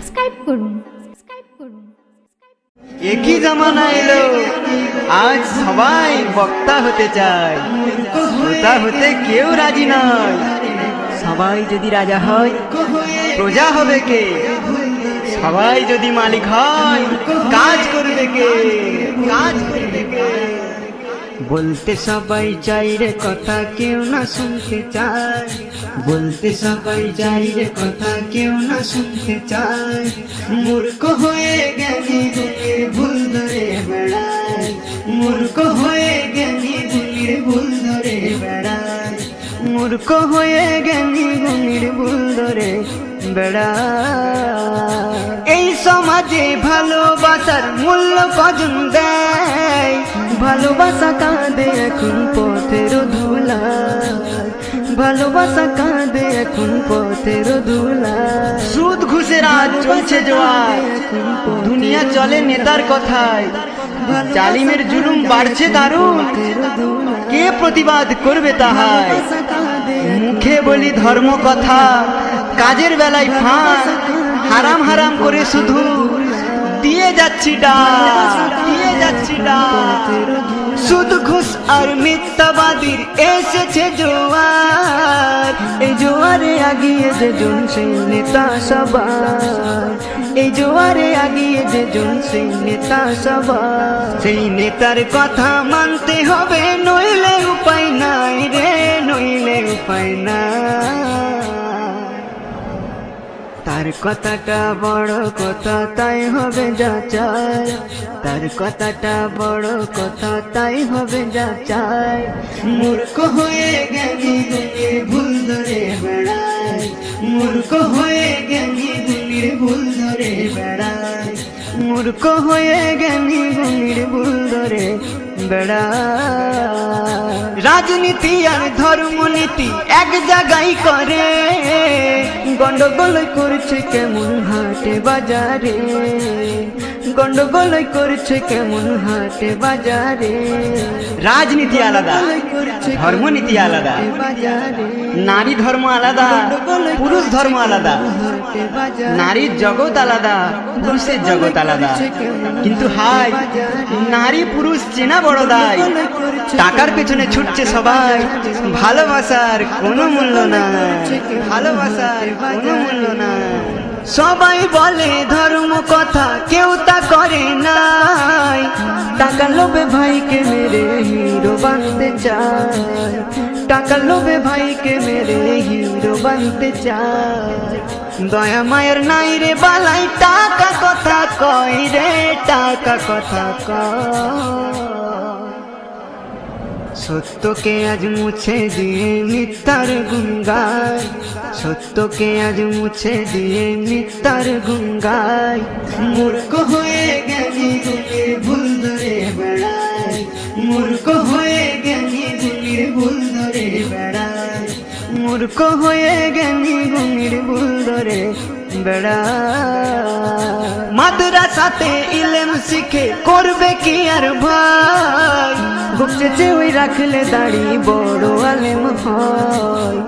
Subscribe করুন। একই জামানা এলো, আজ সবাই বক্তা হতে চায়, শ্রোতা হতে কেউ রাজি নয়। সবাই যদি রাজা হয় প্রজা হবে কে? সবাই যদি মালিক হয় কাজ করবে কে? কাজ করবে কে? বলতে সবাই চাই রে কথা, কেউ না শুনতে চায়। বলতে সবাই চাই রে কথা, কেউ না শুনতে চায়। মূর্খ হয়ে জ্ঞানী গুণীর ভুল ধরে বেড়ায়। মূর্খ হয়ে জ্ঞানী গুণীর ভুল ধরে বেড়ায়। মূর্খ হয়ে জ্ঞানী গুণীর ভুল ধরে বেড়ায়। এই সমাজে ভালোবাসার মূল্য কজন দেয়? ভালোবাসা কাঁদে এখন পথের ধুলায়। ভালোবাসা কাঁদে এখন পথের ধুলায়। সুদ ঘুষের আজ চলছে জোয়ার, দুনিয়া চলে নেতার কথায়। জালিমের জুলুম বাড়ছে দারুণ, কে প্রতিবাদ করবে তাহায়? মুখে বলি ধর্ম কথা, কাজের বেলায় ফাঁক। হারাম হারাম করে শুধু দিয়ে যাচ্ছি ডাক, দিয়ে যাচ্ছি ডাক। সুদ ঘুষ আর মিথ্যাবাদীর এসেছে জোয়ার। এই জোয়ারে আগিয়ে যে জন সেই নেতা সবার। এই জোয়ারে আগিয়ে যে জন সেই নেতা সবার। সেই নেতার কথা মানতে হবে, নইলে উপায় নাই রে, নইলে উপায় নাই। তার কথাটা বড় কথা, তাই হবে যা চাই। তার কথাটা বড় কথা, তাই হবে যা চাই। মূর্খ হয়ে জ্ঞানী গুণীর ভুল ধরে বেড়ায়। মূর্খ হয়ে জ্ঞানী গুণীর ভুল ধরে বেড়ায়। মূর্খ হয়ে জ্ঞানী গুণীর ভুল ধরে বেড়ায়। রাজনীতি আর ধর্মনীতি এক জায়গায় করে, গন্ডগোল করছে কেমন হাটে বাজারে। গন্ডগোল করছে কেমন হাটে বাজারে। রাজনীতি আলাদা, ধর্মনীতি আলাদা। নারী ধর্ম আলাদা, পুরুষ ধর্ম আলাদা। নারীর জগৎ আলাদা, পুরুষের জগৎ আলাদা। কিন্তু হাই, নারী পুরুষ চেনা বড় দায়। টাকার পেছনে ছুটছে সবাই, ভালোবাসার কোনো মূল্য নাই। ভালোবাসার কোনো মূল্য নাই। সবাই বলে ধর্ম কথা, কেউ তা করে নাই। টাকা লোভে ভাইকে মেরে হিরো বানতে চায়। টাকা লোভে ভাইকে মেরে হিরো বানতে চায়। দয়া মায়ের নাই রে বালাই, টাকা কথা কয় রে, টাকা কথা কয়। সত্যকে আজ মুছে দিয়ে মিথ্যার গুণ গায়। সত্যকে আজ মুছে দিয়ে মিথ্যার গুণ গায়। মূর্খ হয়ে জ্ঞানী গুণীর ভুল ধরে বেড়ায়। মূর্খ হয়ে জ্ঞানী গুণীর ভুল ধরে বেড়ায়। মূর্খ হয়ে জ্ঞানী গুণীর ভুল ধরে বেড়ায়। মাদ্রাসাতে ইলম শিখে করবে কি আর ভাই? গুপ্তে ওই রাখলে দাড়ি বড় আলেম হয়।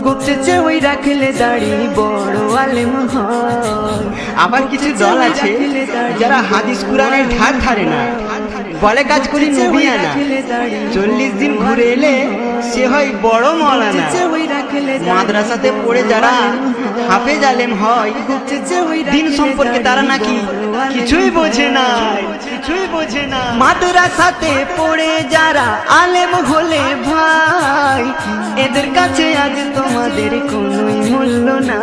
গুপ্তে ওই রাখলে দাড়ি বড় আলেম হয়। আবার কিছু দল আছে যারা হাদিস কুরআনের ধার ধারে না, বলে কাজ করি নবিয়ানা। 40 দিন ঘুরে এলে সে হয় বড় মওলানা। মাদ্রাসাতে পড়ে যারা হাফেজ আলেম হয়, দিন সম্পর্কে তারা নাকি কিছুই বোঝে না, কিছুই বোঝে না। মাদ্রাসাতে পড়ে যারা আলেম হলে ভাই, এদের কাছে আজ তোমাদের কোনোই মূল্য না।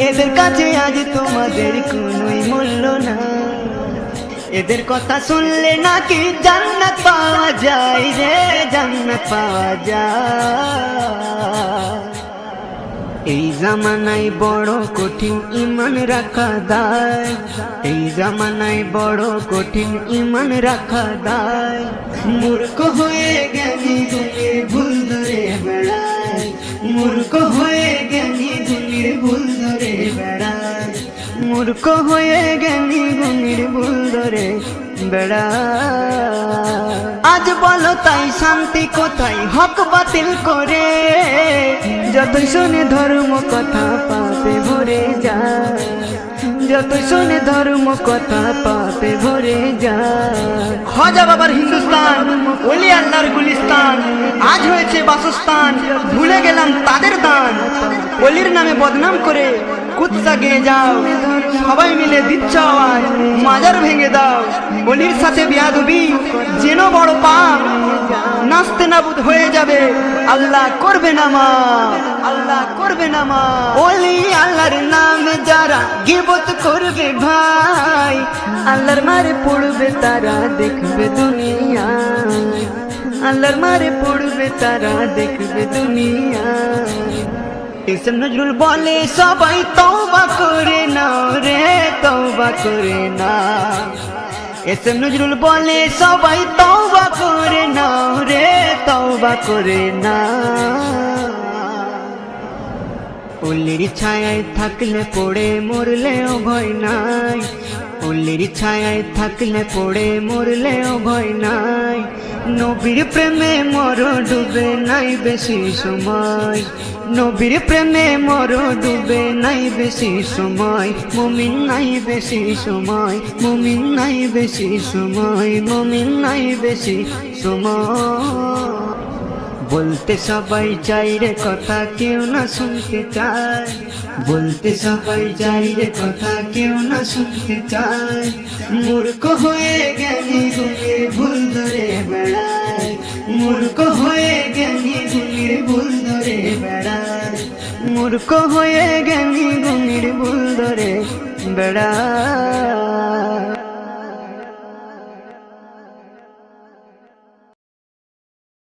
এদের কাছে আজ তোমাদের কোনোই মূল্য না। এদের কথা শুনলে নাকি জান্নাত পাওয়া যায় রে, জান্নাত পাওয়া যায়। এই জামানায় বড় কঠিন ঈমান রাখা দায়। এই জামানায় বড় কঠিন ঈমান রাখা দায়। মূর্খ হয়ে জ্ঞানী গুণীর ভুল ধরে বেড়ায়। মূর্খ হয়ে জ্ঞানী গুণীর ভুল ধরে বেড়ায়। মূর্খ হয়ে জ্ঞানী গুণীর ভুল ধরে বেড়ায়। আজ বলো তাই শান্তি কোথায়, হক বাতিল করে? যতই শুনে ধর্ম কথা পাপে ভরে যায়। যতই শোনে ধর্ম কথা পাপে ভরে যায়। খাজা বাবার হিন্দুস্তান, ওলি আল্লাহর গুলিস্তান, আজ হয়েছে বাসস্থান, ভুলে গেলাম তাদের দান। অলির নামে বদনাম করে কুৎসা গেয়ে যাও, সবাই মিলে দিচ্ছ আওয়াজ, মাজার ভেঙে দাও। অলির সাথে বিয়াদবি যেন বড় পাপ, নাস্তে নাবুদ হয়ে যাবে, আল্লাহ করবে না মাফ, আল্লাহ করবে না মাফ। ওলি আল্লাহর নামে যারা গিবত করবে ভাই, আল্লাহর মারে পড়বে তারা দেখবে দুনিয়ায়, আল্লাহর মারে পড়বে তারা দেখবে দুনিয়ায়। এসব নজরুল বলে সবাই তওবা করে নাও রে, তওবা করে না। এসব নজরুল বলে সবাই তওবা করে নাও রে, তওবা করে না। অলির ছায়ায় থাকলে পড়ে মরলেও ভয় নাই, অলির ছায়ায় থাকলে পড়ে মরলেও ভয় নাই। নবীর প্রেমে মর ডুবে নাই বেশি সময়, নবীর প্রেমে মর ডুবে নাই বেশি সময়। মুমিন নাই বেশি সময়, মুমিন নাই বেশি সময়, মুমিন নাই বেশি সময়। বলতে সবাই চাই রে কথা কেউ না শুনতে চায়, বলতে সবাই চাই রে কথা কেউ না শুনতে চায়। মূর্খ হয়ে জ্ঞানী গুণীর ভুল ধরে বেড়ায়, মূর্খ হয়ে জ্ঞানী গুণীর ভুল ধরে বেড়ায়, মূর্খ হয়ে জ্ঞানী গুণীর ভুল ধরে বেড়ায়।